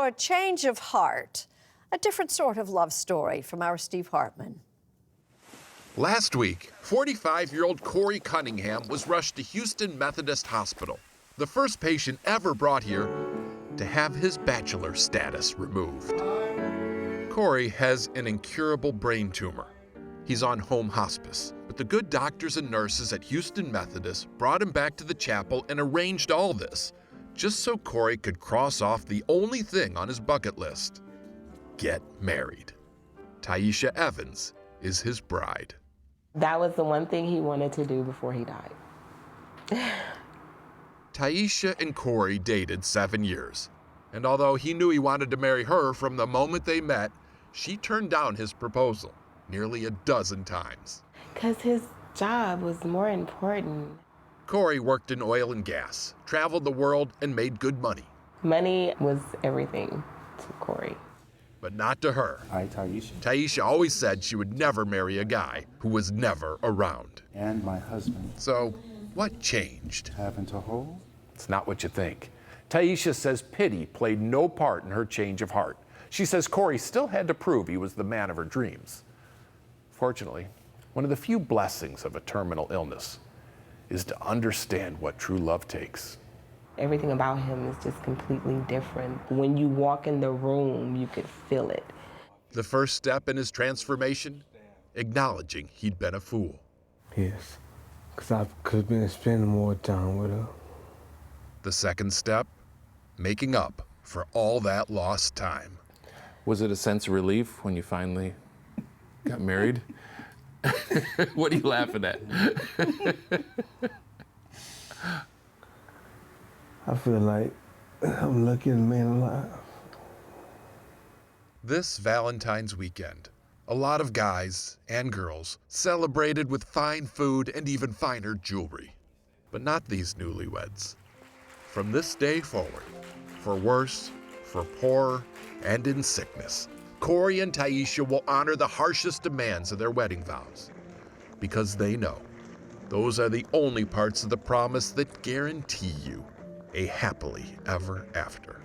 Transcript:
for a change of heart, a different sort of love story from our Steve Hartman. Last week, 45-year-old Corey Cunningham was rushed to Houston Methodist Hospital, the first patient ever brought here to have his bachelor status removed. Corey has an incurable brain tumor. He's on home hospice, but the good doctors and nurses at Houston Methodist brought him back to the chapel and arranged all this just so Corey could cross off the only thing on his bucket list: get married. Taisha Evans is his bride. That was the one thing he wanted to do before he died. Taisha and Corey dated 7 years, and although he knew he wanted to marry her from the moment they met, she turned down his proposal nearly a dozen times. Because his job was more important. Corey worked in oil and gas, traveled the world, and made good money. Money was everything to Corey. But not to her. Hi, Taisha. Taisha always said she would never marry a guy who was never around. And my husband. So, what changed? Having to hold? It's not what you think. Taisha says pity played no part in her change of heart. She says Corey still had to prove he was the man of her dreams. Fortunately, one of the few blessings of a terminal illness is to understand what true love takes. Everything about him is just completely different. When you walk in the room, you could feel it. The first step in his transformation? Acknowledging he'd been a fool. Yes, because I could have been spending more time with her. The second step? Making up for all that lost time. Was it a sense of relief when you finally got married? What are you laughing at? I feel like I'm the luckiest man alive. This Valentine's weekend, a lot of guys and girls celebrated with fine food and even finer jewelry. But not these newlyweds. From this day forward, for worse, for poorer, and in sickness, Corey and Taisha will honor the harshest demands of their wedding vows, because they know those are the only parts of the promise that guarantee you a happily ever after.